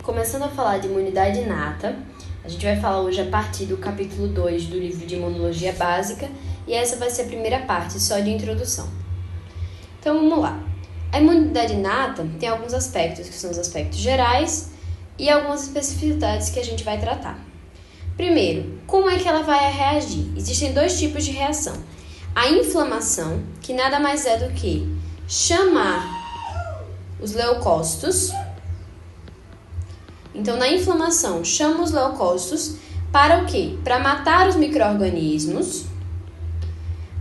Começando a falar de imunidade inata, a gente vai falar hoje a partir do capítulo 2 do livro de Imunologia Básica, e essa vai ser a primeira parte, só de introdução. Então vamos lá. A imunidade inata tem alguns aspectos, que são os aspectos gerais, e algumas especificidades que a gente vai tratar. Primeiro, como é que ela vai reagir? Existem dois tipos de reação. A inflamação, que nada mais é do que chamar os leucócitos. Então, na inflamação, chama os leucócitos para o quê? Para matar os micro-organismos,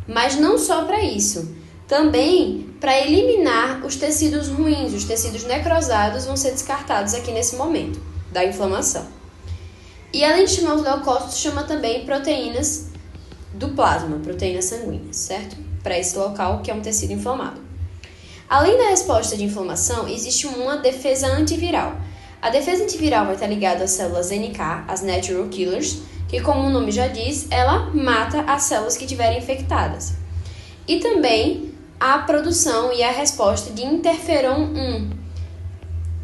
mas não só para isso. Também para eliminar os tecidos ruins, os tecidos necrosados vão ser descartados aqui nesse momento da inflamação. E além de chamar os leucócitos, chama também proteínas do plasma, proteínas sanguíneas, certo? Para esse local que é um tecido inflamado. Além da resposta de inflamação, existe uma defesa antiviral. A defesa antiviral vai estar ligada às células NK, as Natural Killers, que, como o nome já diz, ela mata as células que estiverem infectadas. E também a produção e a resposta de interferon 1,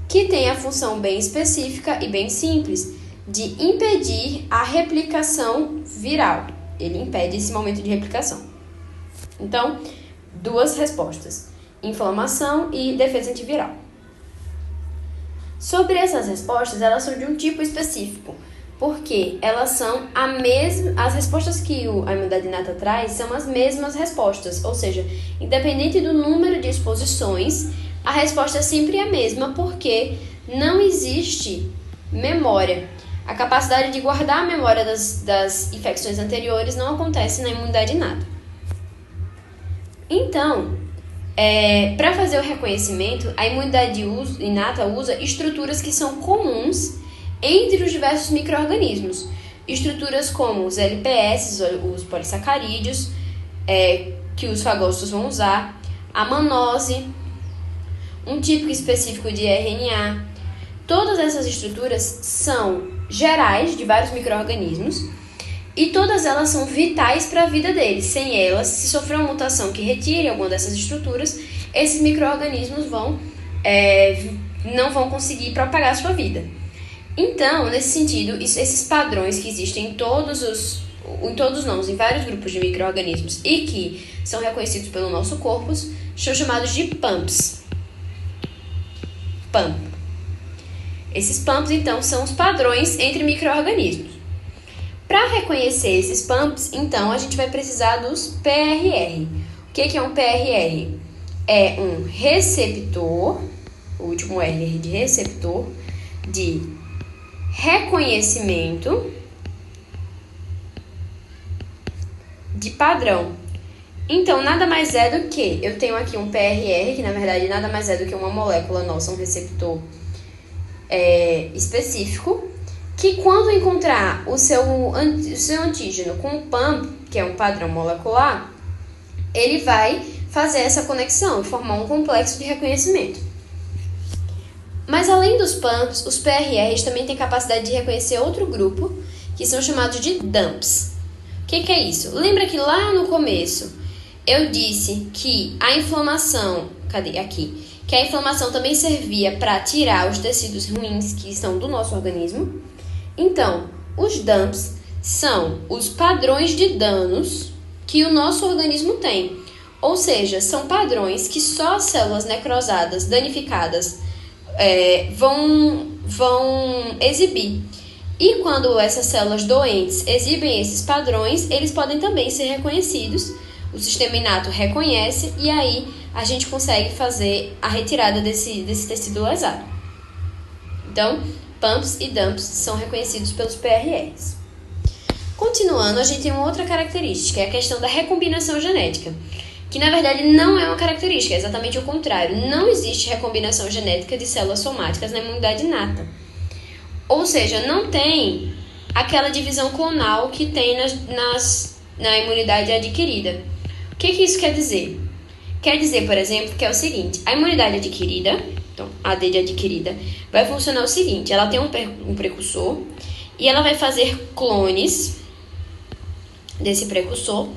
que tem a função bem específica e bem simples de impedir a replicação viral. Ele impede esse momento de replicação. Então, duas respostas: inflamação e defesa antiviral. Sobre essas respostas, elas são de um tipo específico, porque elas são as respostas que a imunidade inata traz são as mesmas respostas, ou seja, independente do número de exposições, a resposta é sempre a mesma, porque não existe memória. A capacidade de guardar a memória das infecções anteriores não acontece na imunidade inata. Então, para fazer o reconhecimento, a imunidade inata usa estruturas que são comuns entre os diversos micro-organismos. Estruturas como os LPS, os polissacarídeos, que os fagócitos vão usar, a manose, um tipo específico de RNA. Todas essas estruturas são gerais de vários micro-organismos e todas elas são vitais para a vida deles. Sem elas, se sofrer uma mutação que retire alguma dessas estruturas, esses micro-organismos não vão conseguir propagar a sua vida. Então, nesse sentido, esses padrões que existem em vários grupos de micro-organismos e que são reconhecidos pelo nosso corpo, são chamados de PAMPs. PAMP. Esses PAMPs, então, são os padrões entre micro-organismos. Para reconhecer esses PAMPs, então, a gente vai precisar dos PRR. O que é um PRR? É um receptor, o último R de receptor, de reconhecimento de padrão. Então, nada mais é do que, eu tenho aqui um PRR, que na verdade nada mais é do que uma molécula nossa, um receptor específico, que quando encontrar o seu antígeno com o PAMP, que é um padrão molecular, ele vai fazer essa conexão e formar um complexo de reconhecimento. Mas além dos PAMPs, os PRRs também têm capacidade de reconhecer outro grupo, que são chamados de DUMPs. O que é isso? Lembra que lá no começo eu disse que a inflamação... Cadê? Aqui. Que a inflamação também servia para tirar os tecidos ruins que estão do nosso organismo. Então, os DUMPs são os padrões de danos que o nosso organismo tem. Ou seja, são padrões que só as células necrosadas, danificadas, vão exibir. E quando essas células doentes exibem esses padrões, eles podem também ser reconhecidos. O sistema inato reconhece e aí a gente consegue fazer a retirada desse tecido lesado. Então, PAMPs e DUMPs são reconhecidos pelos PRRs. Continuando, a gente tem uma outra característica, é a questão da recombinação genética, que na verdade não é uma característica, é exatamente o contrário. Não existe recombinação genética de células somáticas na imunidade inata. Ou seja, não tem aquela divisão clonal que tem na imunidade adquirida. O que isso quer dizer? Quer dizer, por exemplo, que é o seguinte: a imunidade adquirida, então a AD de adquirida, vai funcionar o seguinte: ela tem um precursor e ela vai fazer clones desse precursor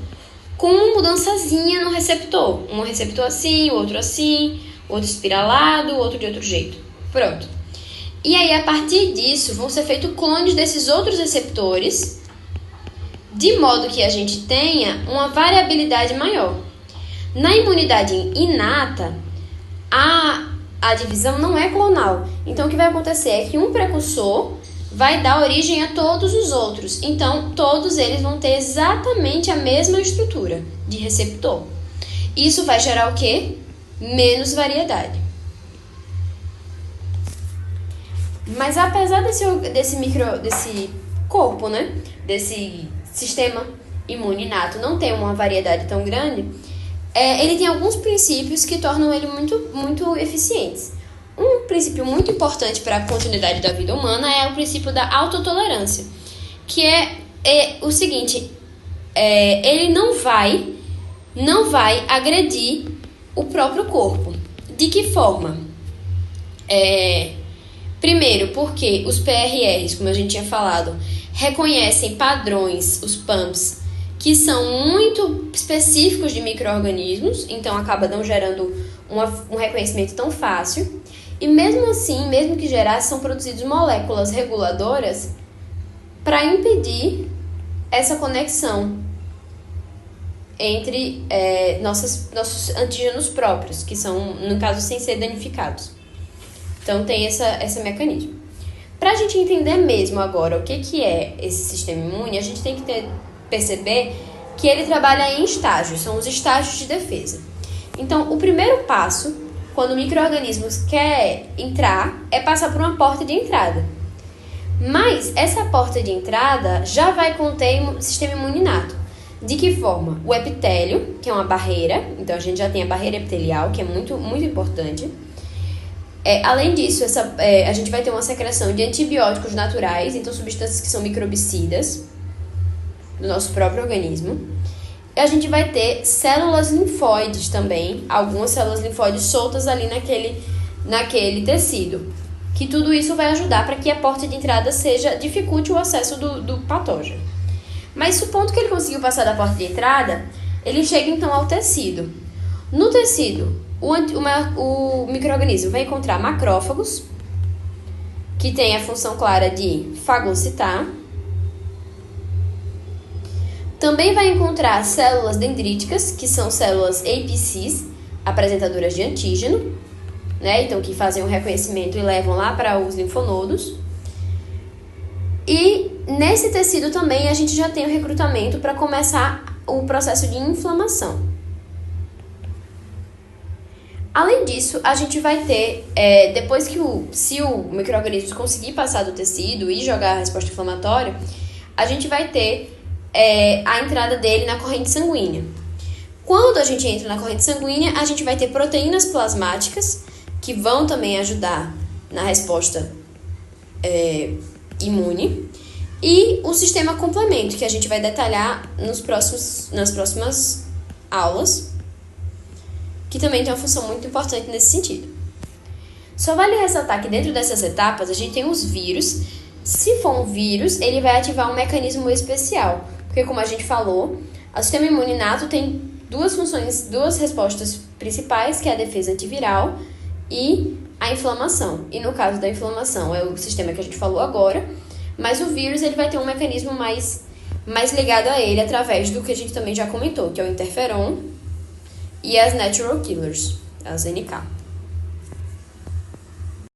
com uma mudançazinha no receptor. Um receptor assim, outro espiralado, outro de outro jeito. Pronto. E aí, a partir disso, vão ser feitos clones desses outros receptores, de modo que a gente tenha uma variabilidade maior. Na imunidade inata, a divisão não é clonal. Então, o que vai acontecer é que um precursor vai dar origem a todos os outros. Então, todos eles vão ter exatamente a mesma estrutura de receptor. Isso vai gerar o quê? Menos variedade. Mas apesar desse corpo, né? Desse sistema imune inato não ter uma variedade tão grande, ele tem alguns princípios que tornam ele muito eficientes. Um princípio muito importante para a continuidade da vida humana é o princípio da autotolerância, que é o seguinte, ele não vai agredir o próprio corpo. De que forma? Primeiro, porque os PRRs, como a gente tinha falado, reconhecem padrões, os PAMPs, que são muito específicos de micro-organismos, então acaba não gerando um reconhecimento tão fácil. E mesmo assim, mesmo que gerasse, são produzidas moléculas reguladoras para impedir essa conexão entre nossos antígenos próprios, que são, no caso, sem ser danificados. Então tem esse mecanismo. Para a gente entender mesmo agora o que é esse sistema imune, a gente tem que perceber que ele trabalha em estágios, são os estágios de defesa. Então, o primeiro passo, quando o micro-organismo quer entrar, é passar por uma porta de entrada. Mas essa porta de entrada já vai conter o sistema imune inato. De que forma? O epitélio, que é uma barreira, então a gente já tem a barreira epitelial, que é muito, muito importante. Além disso, a gente vai ter uma secreção de antibióticos naturais, então substâncias que são microbicidas do nosso próprio organismo. E a gente vai ter células linfóides também, algumas células linfóides soltas ali naquele tecido. Que tudo isso vai ajudar para que a porta de entrada dificulte o acesso do patógeno. Mas supondo que ele conseguiu passar da porta de entrada, ele chega então ao tecido. No tecido, o micro-organismo vai encontrar macrófagos, que tem a função clara de fagocitar. Também vai encontrar células dendríticas, que são células APCs, apresentadoras de antígeno, né? Então, que fazem o reconhecimento e levam lá para os linfonodos. E nesse tecido também a gente já tem o recrutamento para começar o processo de inflamação. Além disso, a gente vai ter, depois que se o micro-organismo conseguir passar do tecido e jogar a resposta inflamatória, a gente vai ter a entrada dele na corrente sanguínea. Quando a gente entra na corrente sanguínea, a gente vai ter proteínas plasmáticas, que vão também ajudar na resposta imune, e o sistema complemento, que a gente vai detalhar nas próximas aulas, que também tem uma função muito importante nesse sentido. Só vale ressaltar que dentro dessas etapas a gente tem os vírus. Se for um vírus, ele vai ativar um mecanismo especial, porque como a gente falou, o sistema imune inato tem duas respostas principais, que é a defesa antiviral e a inflamação. E no caso da inflamação é o sistema que a gente falou agora, mas o vírus ele vai ter um mecanismo mais ligado a ele através do que a gente também já comentou, que é o interferon e as natural killers, as NK.